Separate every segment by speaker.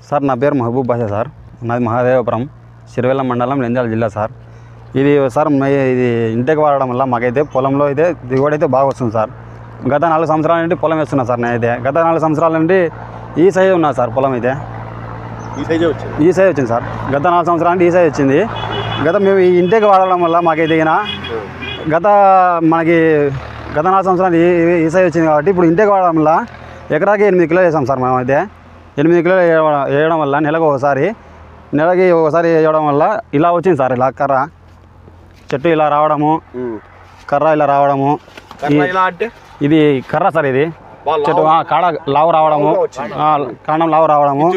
Speaker 1: Sir నా పేరు మహబూబ్ బాషా sir. నాది మహాదేవపురం, సిరివెల్ల మండలం, నంద్యాల జిల్లా సార్. ఇది సార్ ఇది ఇంటికి వాడడం వల్ల మాకైతే పొలంలో అయితే దిగుబడి అయితే బాగా వస్తుంది సార్. గత 4 సంవత్సరాల నుండి పొలం వేస్తున్నా సార్. నేనైతే గత 4 సంవత్సరాల నుండి ఈ సైజ్ ఉన్నా సార్. పొలం అయితే ఈ సైజ్ వచ్చింది సార్. గత 4 సంవత్సరాల నుండి ఈ సైజ్ వచ్చింది. మేము ఈ ఇంటికి వాడడం వల్ల మాకైతే గత 4 సంవత్సరాలు ఈ సైజ్ వచ్చింది కాబట్టి ఇప్పుడు ఇంటికి వాడడం వల్ల ఎకరాకి 8 కిలోలు వేసాం సార్. మేమైతే 8 కిలోలు వేయడం వల్ల నెలకి ఒకసారి వేయడం వల్ల ఇలా వచ్చింది సార్. ఇలా కర్ర చెట్టు ఇలా రావడము, కర్ర ఇలా రావడము. ఇది కర్ర సార్. ఇది చెట్టు కాడ లావు రావడము, కాండం లావు రావడము,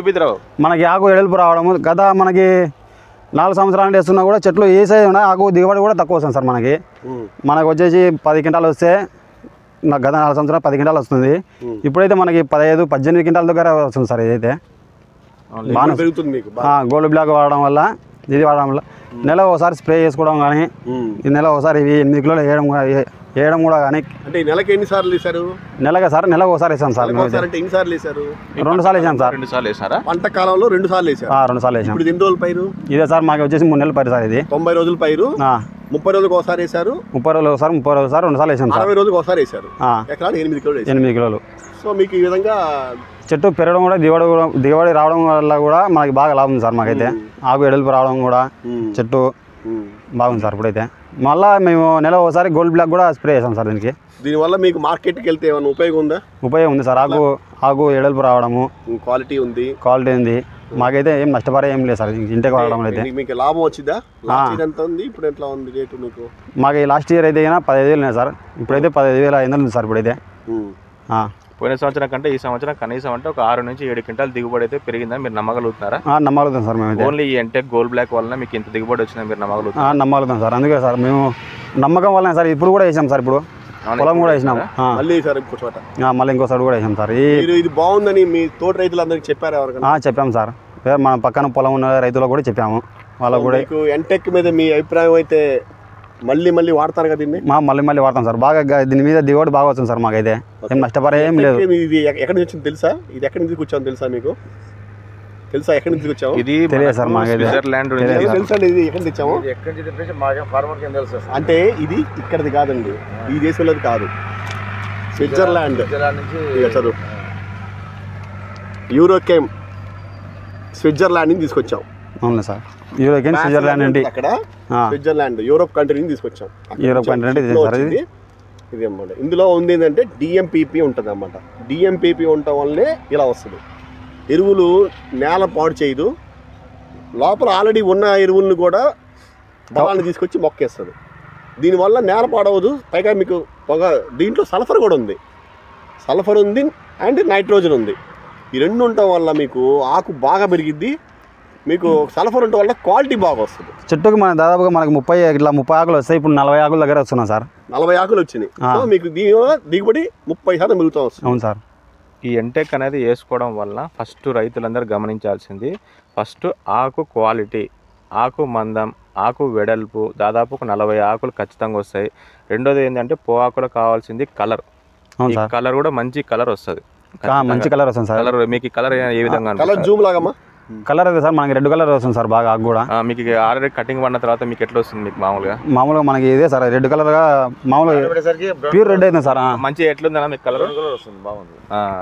Speaker 1: మనకి ఆకు ఎడల్పు రావడము. గత 4 సంవత్సరాలు వేస్తున్నా కూడా చెట్లు ఏ సైజు ఉన్నాయి, ఆకు దిగుబడి కూడా తక్కువ వస్తుంది సార్. మనకు వచ్చేసి 10 క్వింటాలు వస్తే నాకు గత 4 సంవత్సరాలు 10 క్వింటాలు వస్తుంది. ఇప్పుడైతే మనకి 15-18 క్వింటాల దగ్గర వస్తుంది సార్. ఇదైతే గోల్డ్ బ్లాక్ వాడడం వల్ల నెల ఒకసారి స్ప్రే చేసుకోవడం కానీ, ఈ నెల ఒకసారి 8 కిలోలు వేయడం కూడా కానీ.
Speaker 2: అంటే నెలకి ఎన్నిసార్లు వేసారు?
Speaker 1: నెలకు ఒకసారి వేసాం సార్.
Speaker 2: 2 సార్లు వేసారు?
Speaker 1: 2 సార్లు వేసాం సార్.
Speaker 2: 2 సార్లు వేసారా? పంట కాలంలో 2 సార్లు వేసారు?
Speaker 1: 2 సార్లు వేసాం.
Speaker 2: ఇప్పుడు ఎన్ని రోజుల పైరు
Speaker 1: ఇదే సార్? మాకు వచ్చేసి 3 నెలల పైరు సార్. ఇది
Speaker 2: 90 రోజుల పైరు. 30 రోజులకు ఒకసారి వేసారు?
Speaker 1: 30 రోజులకు ఒకసారి 2 సార్లు వేసాం సార్.
Speaker 2: 60 రోజులకు ఒకసారి వేసారు. ఎకరానికి 8 కిలోలు. సో మీకు ఈ విధంగా
Speaker 1: చెట్టు పెరగడం కూడా దిగుబడి రావడం వల్ల కూడా మనకి బాగా లాభం ఉంది సార్. మాకైతే ఆకు ఎడల్పు రావడం కూడా చెట్టు బాగుంది సార్. ఇప్పుడైతే మళ్ళీ మేము నెల ఒకసారి గోల్డ్ బ్లాక్ కూడా స్ప్రే చేసాం సార్.
Speaker 2: దీనివల్ల మీకు మార్కెట్కి వెళ్తే ఏమైనా ఉపయోగం ఉందా?
Speaker 1: ఉపయోగం ఉంది సార్. ఆకు ఎడల్పు రావడము,
Speaker 2: క్వాలిటీ ఉంది.
Speaker 1: మాకైతే ఏం నష్టపడే ఏం లేదు సార్. ఇంటికి వాడడం అయితే
Speaker 2: మీకు లాభం వచ్చిందా? ఎంత ఉంది ఇప్పుడు? ఎట్లా ఉంది రేటు మీకు?
Speaker 1: మాకు లాస్ట్ ఇయర్ అయితే 15,000 ఉన్నాయి సార్. ఇప్పుడైతే 15,500 ఉంది సార్. ఇప్పుడైతే
Speaker 3: పోయిన సంవత్సరం కంటే ఈ సంవత్సరం కనీసం అంటే ఒక 6 నుంచి 7 క్వింటాల్ దిగుబడి అయితే పెరిగిందని మీరు నమ్మగలుగుతున్నారా?
Speaker 1: నమ్మగలుగుతాం సార్. మేము
Speaker 3: ఓన్లీ ఈ ఎంటెక్ గోల్డ్ బ్లాక్ వల్ల మీకు ఇంత దిగుబడి వచ్చినా మీరు
Speaker 1: నమ్మగలుగుతాం సార్. అందుకే సార్ మేము నమ్మకం వల్ల సార్ ఇప్పుడు కూడా వేసాం సార్. ఇప్పుడు పొలం కూడా వేసినాం. మళ్ళీ ఇంకోసారి కూడా వేసాం సార్.
Speaker 2: ఇది బాగుందని మీ తోటి రైతులందరికీ చెప్పారు?
Speaker 1: చెప్పాం సార్. మన పక్కన పొలం ఉన్న రైతులకు కూడా చెప్పాము. వాళ్ళకు కూడా
Speaker 2: ఎంటెక్ మీద మీ అభిప్రాయం అయితే మళ్ళీ వాడతారు కదా దీన్ని?
Speaker 1: మళ్ళీ వాడతాం సార్. బాగా దీని మీద దిగుబడి బాగా వస్తుంది సార్. మాకైతే ఏం నష్టపడే ఏం లేదు.
Speaker 2: ఇది ఎక్కడి నుంచి వచ్చింది తెలుసా? ఇది ఎక్కడి నుంచి వచ్చాము తెలుసా మీకు? ఎక్కడి నుంచి వచ్చాము?
Speaker 3: ఇది
Speaker 1: తెలియదు సార్. మాకైతే
Speaker 3: స్విట్జర్లాండ్
Speaker 2: తెలుసా? ఇది ఎక్కడి నుంచి తెచ్చాము అంటే ఇది ఇక్కడిది కాదండి, ఈ దేశంలోది కాదు. స్విట్జర్లాండ్ చదువు యూరోకేమ్ స్విట్జర్లాండ్ నుంచి తీసుకొచ్చాం.
Speaker 1: అవును సార్. యూరోకేమ్ స్విట్జర్లాండ్ అండి.
Speaker 2: అక్కడ స్విట్జర్లాండ్ యూరోప్ కంట్రీ నుంచి తీసుకొచ్చాం.
Speaker 1: యూరోప్ కంట్రీ అంటే
Speaker 2: ఇది అన్నమాట. ఇందులో ఉంది ఏంటంటే డిఎంపిపి ఉంటుంది అన్నమాట. డిఎంపిపి ఉండటం వల్లే ఇలా వస్తుంది. ఎరువులు నేల పాడు చేయదు. లోపల ఆల్రెడీ ఉన్న ఎరువులను కూడా బలాన్ని తీసుకొచ్చి మొక్కేస్తుంది. దీనివల్ల నేల పాడవదు. పైగా మీకు దీంట్లో సల్ఫర్ కూడా ఉంది. సల్ఫర్ ఉంది అండ్ నైట్రోజన్ ఉంది. ఈ రెండు ఉండటం వల్ల మీకు ఆకు బాగా పెరిగిద్ది. మీకు సల్ఫర్ ఉండటం వల్ల క్వాలిటీ బాగా వస్తుంది.
Speaker 1: చెట్టుకు దాదాపుగా మనకు 30 ఆకులు వస్తాయి. ఇప్పుడు 40 ఆకుల దగ్గర వస్తున్నాయి సార్.
Speaker 2: 40 ఆకులు వచ్చినాయి. సో మీకు దీనివల్ల దిగుబడి 30% పెరుగుతూ వస్తుంది.
Speaker 1: అవును సార్.
Speaker 3: ఈ ఎంటెక్ అనేది వేసుకోవడం వల్ల ఫస్ట్ రైతులందరూ గమనించాల్సింది ఆకు క్వాలిటీ, ఆకు మందం, ఆకు వెడల్పు దాదాపు 40 ఆకులు ఖచ్చితంగా వస్తాయి. రెండోది ఏంటంటే ఆకులో కావాల్సింది కలర్. కలర్ కూడా మంచి కలర్ వస్తుంది.
Speaker 1: మంచి కలర్ వస్తుంది సార్.
Speaker 3: కలర్ మీకు కలర్ ఏ విధంగా?
Speaker 2: జూమ్ లాగమ్మా
Speaker 1: కలర్ అయితే సార్ మనకి రెడ్ కలర్ వస్తుంది సార్. బాగా ఆకు కూడా
Speaker 3: మీకు ఆల్రెడీ కటింగ్ పడిన తర్వాత మీకు ఎట్లా వస్తుంది? మీకు మామూలుగా
Speaker 1: మనకి ఇదే సార్ రెడ్ కలర్ గా మామూలుగా ప్యూర్ రెడ్ అవుతుంది సార్.
Speaker 3: మంచి ఎట్లుందన్నా మీకు కలర్ వస్తుంది? బాగుంది.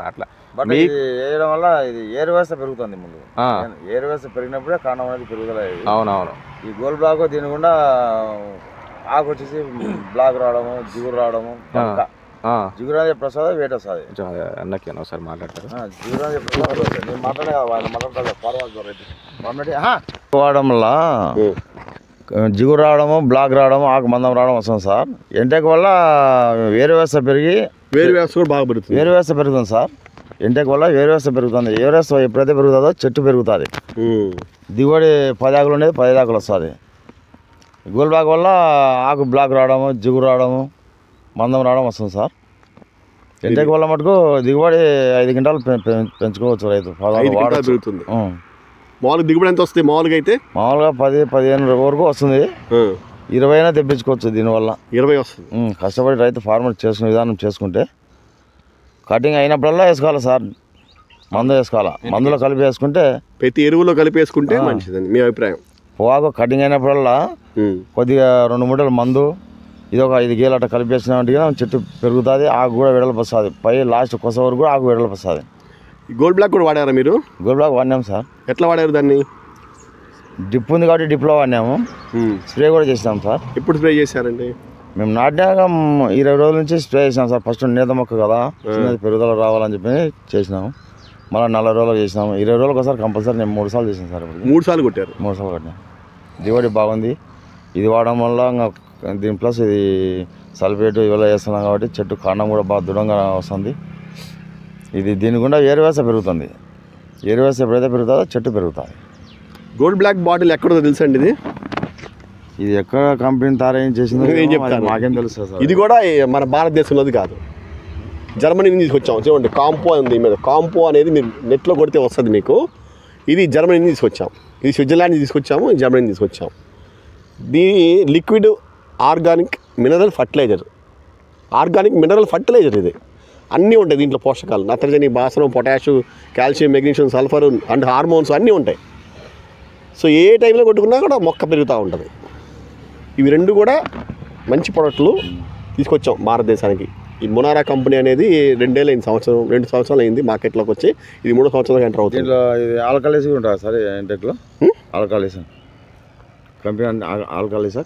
Speaker 3: అట్లా
Speaker 4: వేయడం వల్ల ఇది ఏరు వ్యవస్థ పెరుగుతుంది. ముందు ఏరు వ్యవస్థ పెరిగినప్పుడే కాండం అనేది పెరుగుదల.
Speaker 3: అవునవును.
Speaker 4: ఈ గోల్డ్ బ్లాక్ దీనికుండా ఆకు వచ్చేసి బ్లాక్ రావడము, జిగురు రావడము. జిగురాజ ప్రసాద్ వేట వస్తుంది.
Speaker 3: అన్నకి ఒకసారి మాట్లాడతారు.
Speaker 4: జిగురాజ ప్రసాద్ నేను వాడడం వల్ల జిగురు రావడము, బ్లాక్ రావడము, ఆకు మందం రావడం వస్తుంది సార్. ఎంటెక్ వల్ల వేరు వ్యవస్థ పెరిగి
Speaker 2: వేరు వ్యవస్థ కూడా బాగా పెరుగుతుంది.
Speaker 4: వేరు వ్యవస్థ పెరుగుతుంది సార్. ఎంటెక్ వల్ల వేరు వ్యవస్థ పెరుగుతుంది. ఏ వ్యవస్థ ఎప్పుడైతే పెరుగుతుందో చెట్టు పెరుగుతుంది. దిగుబడి 10 ఆకులు ఉండేది 15 ఆకులు వస్తుంది. గోల్డ్ బ్లాక్ వల్ల ఆకు బ్లాక్ రావడము, జిగురు రావడము, మందం రావడం వస్తుంది సార్. ఎంటెక్ వల్ల మటుకు దిగుబడి 5 క్వింటాలు పెంచుకోవచ్చు రైతు.
Speaker 2: పెరుగుతుంది. మామూలుగా దిగుబడి ఎంత వస్తుంది?
Speaker 4: మామూలుగా 10-15 వరకు వస్తుంది. 20 అయినా తెప్పించుకోవచ్చు దీనివల్ల.
Speaker 2: 20 వస్తుంది.
Speaker 4: కష్టపడి రైతు ఫార్మర్ చేసుకునే విధానం చేసుకుంటే కటింగ్ అయినప్పుడల్లా వేసుకోవాలి సార్. మందు వేసుకోవాలా. మందులో కలిపి వేసుకుంటే
Speaker 2: ప్రతి ఎరువులో కలిపేసుకుంటే మంచిదండి మీ అభిప్రాయం.
Speaker 4: పొగాకు కటింగ్ అయినప్పుడల్లా కొద్దిగా 2 మూటలు మందు ఇది ఒక 5 గేలు అట్లా కలిపేసినామంటే చెట్టు పెరుగుతుంది, ఆకు కూడా వెడల్పు వస్తుంది. పై లాస్ట్ కొస వరకు కూడా ఆకు వెడల్పు వస్తుంది.
Speaker 2: గోల్డ్ బ్లాక్ కూడా వాడారా మీరు?
Speaker 4: గోల్డ్ బ్లాక్ వాడినాం సార్.
Speaker 2: ఎట్లా వాడారు దాన్ని?
Speaker 4: డిప్ ఉంది కాబట్టి డిప్లో వాడినాము. స్ప్రే కూడా చేసినాం సార్.
Speaker 2: ఎప్పుడు స్ప్రే చేశారండి?
Speaker 4: మేము నాటినాక 20 రోజుల నుంచి స్ప్రే చేసినాం సార్. ఫస్ట్ నేత మొక్క కదా, చిన్నది పెరుగుదల రావాలని చెప్పి చేసినాము. మళ్ళీ 40 రోజులకు చేసినాము. 20 రోజులకు ఒకసారి కంపల్సరీ నేను 3 సార్లు చేసాను సార్.
Speaker 2: 3 సార్లు కొట్టారు? 3
Speaker 4: సార్లు కొట్టినా. దిగుబడి బాగుంది. ఇది వాడడం వల్ల దీని ప్లస్ ఇది సల్ఫేట్ ఇవన్నీ వేస్తున్నాం కాబట్టి చెట్టు కాండం కూడా బాగా దృఢంగా వస్తుంది. ఇది దీని గుండా ఏరువేస పెరుగుతుంది. ఏరువేస ఎప్పుడైతే పెరుగుతుందో చెట్టు పెరుగుతుంది.
Speaker 2: గోల్డ్ బ్లాక్ బాటిల్ ఎక్కడో తెలుసండి ఇది?
Speaker 4: ఇది ఎక్కడ కంపెనీ తయారు చేసిందో
Speaker 2: ఏం చెప్తాను,
Speaker 4: మాకేం తెలుసు సార్.
Speaker 2: ఇది కూడా మన భారతదేశంలోది కాదు, జర్మనీ నుంచి తీసుకొచ్చాం. చూడండి కాంపో ఉంది మీద. కాంపో అనేది మీరు నెట్లో కొడితే వస్తుంది మీకు. ఇది జర్మనీ నుంచి తీసుకొచ్చాం. ఇది స్విట్జర్లాండ్ నుంచి తీసుకొచ్చాము, జర్మనీ నుంచి తీసుకొచ్చాం. దీని liquid organic mineral fertiliser. Organic mineral fertiliser ఇది. అన్నీ ఉంటాయి దీంట్లో పోషకాలు. నత్రజని, భాస్వరం, potash, calcium, magnesium, sulphur and hormones అన్నీ ఉంటాయి. సో ఏ టైంలో కొట్టుకున్నా కూడా మొక్క పెరుగుతూ ఉంటుంది. ఇవి 2 కూడా మంచి ప్రోడక్ట్లు తీసుకొచ్చాం భారతదేశానికి. ఈ మునారా కంపెనీ అనేది 2 సంవత్సరాలు అయింది మార్కెట్లోకి వచ్చి. ఇది 3వ సంవత్సరాలకు ఎంటర్ అవుతుంది.
Speaker 4: ఇది ఆల్కలైజ్ ఉంటుంది సార్. ఇంటెక్లో ఆల్కలైజ్ కంపెనీ ఆల్కలైజ్ సార్.